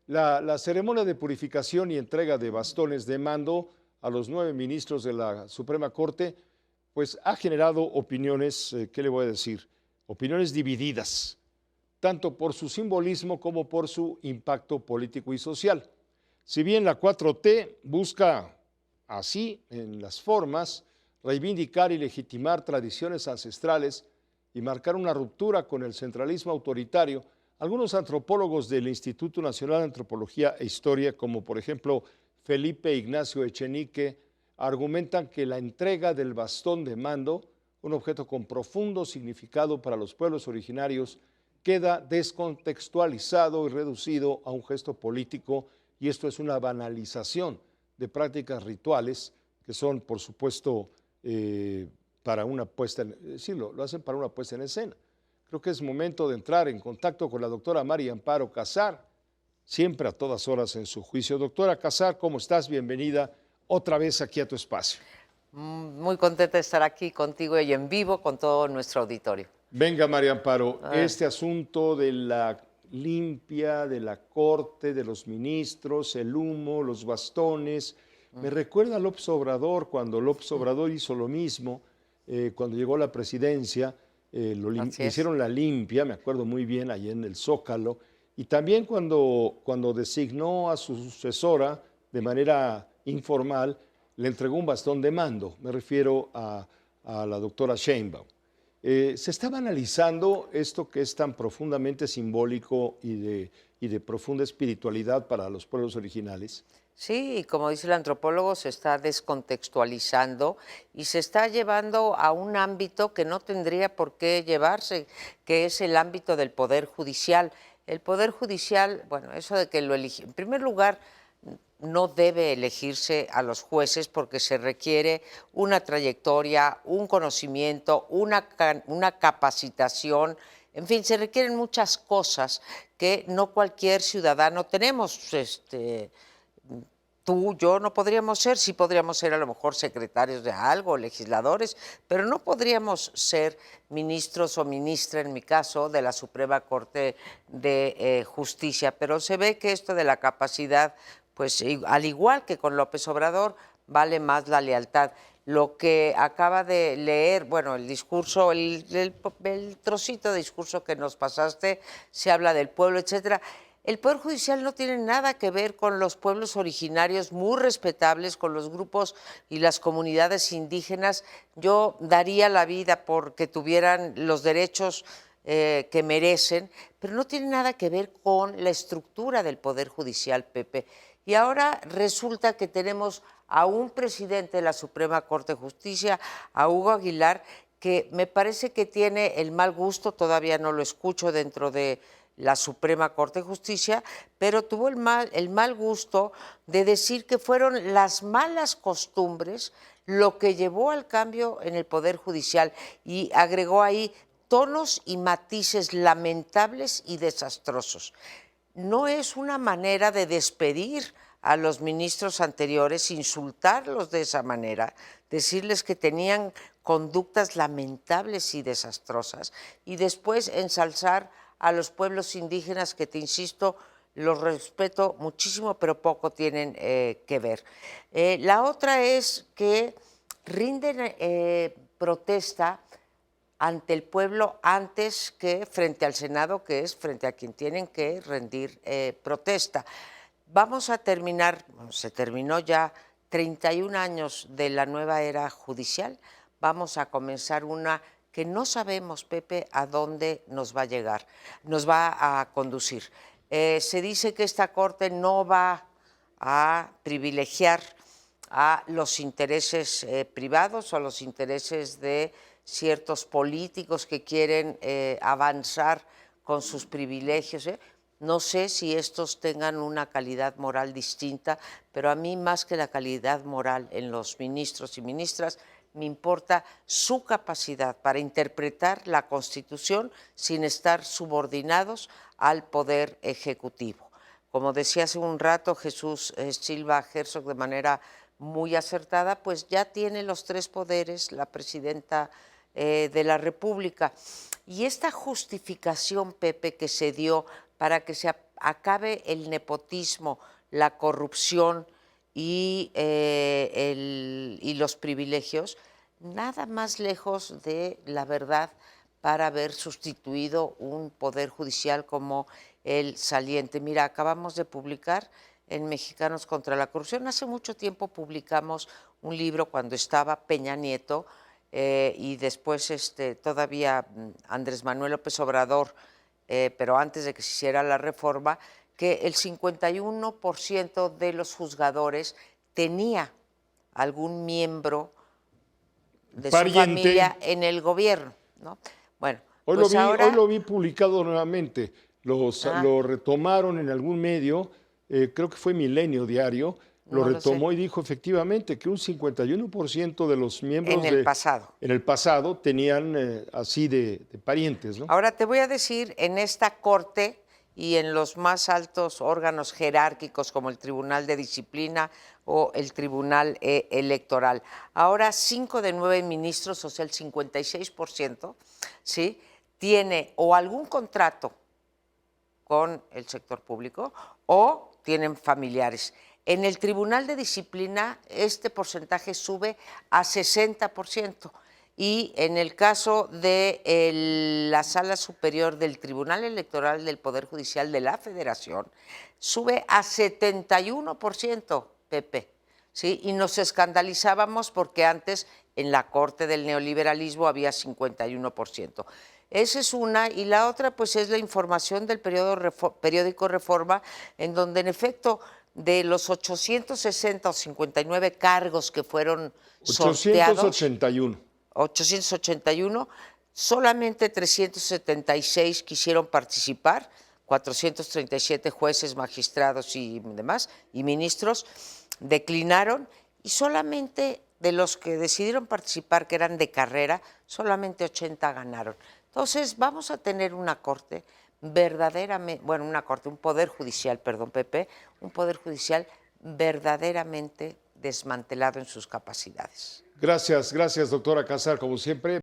La ceremonia de purificación y entrega de bastones de mando a los 9 ministros de la Suprema Corte, pues ha generado opiniones, ¿qué le voy a decir? Opiniones divididas, tanto por su simbolismo como por su impacto político y social. Si bien la 4T busca así, en las formas, reivindicar y legitimar tradiciones ancestrales y marcar una ruptura con el centralismo autoritario, algunos antropólogos del Instituto Nacional de Antropología e Historia, como por ejemplo Felipe Ignacio Echenique, argumentan que la entrega del bastón de mando, un objeto con profundo significado para los pueblos originarios, queda descontextualizado y reducido a un gesto político, y esto es una banalización de prácticas rituales que son, por supuesto, para una puesta en, sí, lo hacen para una puesta en escena. Creo que es momento de entrar en contacto con la doctora María Amparo Casar, siempre a todas horas en su juicio. Doctora Casar, ¿cómo estás? Bienvenida otra vez aquí a tu espacio. Muy contenta de estar aquí contigo y en vivo con todo nuestro auditorio. Venga, María Amparo, este asunto de la limpia, de la corte, de los ministros, el humo, los bastones, me recuerda a López Obrador, cuando López Obrador hizo lo mismo, cuando llegó a la presidencia, le hicieron la limpia, me acuerdo muy bien, allí en el Zócalo, y también cuando designó a su sucesora de manera informal, le entregó un bastón de mando, me refiero a la doctora Sheinbaum. Se estaba analizando esto que es tan profundamente simbólico y de profunda espiritualidad para los pueblos originales. Sí, y como dice el antropólogo, se está descontextualizando y se está llevando a un ámbito que no tendría por qué llevarse, que es el ámbito del Poder Judicial. El Poder Judicial, bueno, eso de que lo elige, en primer lugar, no debe elegirse a los jueces porque se requiere una trayectoria, un conocimiento, una capacitación, en fin, se requieren muchas cosas que no cualquier ciudadano tenemos. Tú, yo no podríamos ser, sí podríamos ser a lo mejor secretarios de algo, legisladores, pero no podríamos ser ministros o ministra, en mi caso, de la Suprema Corte de Justicia. Pero se ve que esto de la capacidad, pues al igual que con López Obrador, vale más la lealtad. Lo que acaba de leer, bueno, el discurso, el trocito de discurso que nos pasaste, se habla del pueblo, etcétera. El Poder Judicial no tiene nada que ver con los pueblos originarios muy respetables, con los grupos y las comunidades indígenas. Yo daría la vida porque tuvieran los derechos que merecen, pero no tiene nada que ver con la estructura del Poder Judicial, Pepe. Y ahora resulta que tenemos a un presidente de la Suprema Corte de Justicia, a Hugo Aguilar, que me parece que tiene el mal gusto, todavía no lo escucho dentro de la Suprema Corte de Justicia, pero tuvo el mal gusto de decir que fueron las malas costumbres lo que llevó al cambio en el Poder Judicial, y agregó ahí tonos y matices lamentables y desastrosos. No es una manera de despedir a los ministros anteriores, insultarlos de esa manera, decirles que tenían conductas lamentables y desastrosas, y después ensalzar a los pueblos indígenas que, te insisto, los respeto muchísimo, pero poco tienen que ver. La otra es que rinden protesta ante el pueblo antes que frente al Senado, que es frente a quien tienen que rendir protesta. Vamos a terminar, bueno, se terminó ya 31 años de la nueva era judicial, vamos a comenzar una que no sabemos, Pepe, a dónde nos va a llegar, nos va a conducir. Se dice que esta Corte no va a privilegiar a los intereses privados o a los intereses de ciertos políticos que quieren avanzar con sus privilegios. No sé si estos tengan una calidad moral distinta, pero a mí, más que la calidad moral en los ministros y ministras, me importa su capacidad para interpretar la Constitución sin estar subordinados al Poder Ejecutivo. Como decía hace un rato Jesús Silva Herzog de manera muy acertada, pues ya tiene los tres poderes la presidenta de la República. Y esta justificación, Pepe, que se dio para que se acabe el nepotismo, la corrupción y los privilegios, nada más lejos de la verdad para haber sustituido un poder judicial como el saliente. Mira, acabamos de publicar en Mexicanos contra la Corrupción. Hace mucho tiempo publicamos un libro cuando estaba Peña Nieto y después todavía Andrés Manuel López Obrador, pero antes de que se hiciera la reforma, que el 51% de los juzgadores tenía algún miembro de su familia en el gobierno, ¿no? Bueno, Hoy pues hoy lo vi publicado nuevamente, lo retomaron en algún medio, creo que fue Milenio Diario, lo retomó y dijo efectivamente que un 51% de los miembros en el pasado tenían así de parientes, ¿no? Ahora te voy a decir, en esta corte y en los más altos órganos jerárquicos como el Tribunal de Disciplina o el Tribunal Electoral, ahora 5 de 9 ministros, o sea, el 56%, ¿sí?, tiene o algún contrato con el sector público o tienen familiares. En el Tribunal de Disciplina este porcentaje sube a 60%. Y en el caso de la Sala Superior del Tribunal Electoral del Poder Judicial de la Federación, sube a 71%, Pepe, ¿sí? Y nos escandalizábamos porque antes en la Corte del Neoliberalismo había 51%. Esa es una, y la otra pues es la información del periódico Reforma, en donde en efecto de los 860 o 59 cargos que fueron sorteados… 881, solamente 376 quisieron participar, 437 jueces, magistrados y demás, y ministros declinaron, y solamente de los que decidieron participar, que eran de carrera, solamente 80 ganaron. Entonces vamos a tener una corte verdaderamente, bueno, un poder judicial, perdón, Pepe, un poder judicial verdaderamente desmantelado en sus capacidades. Gracias, doctora Casar, como siempre.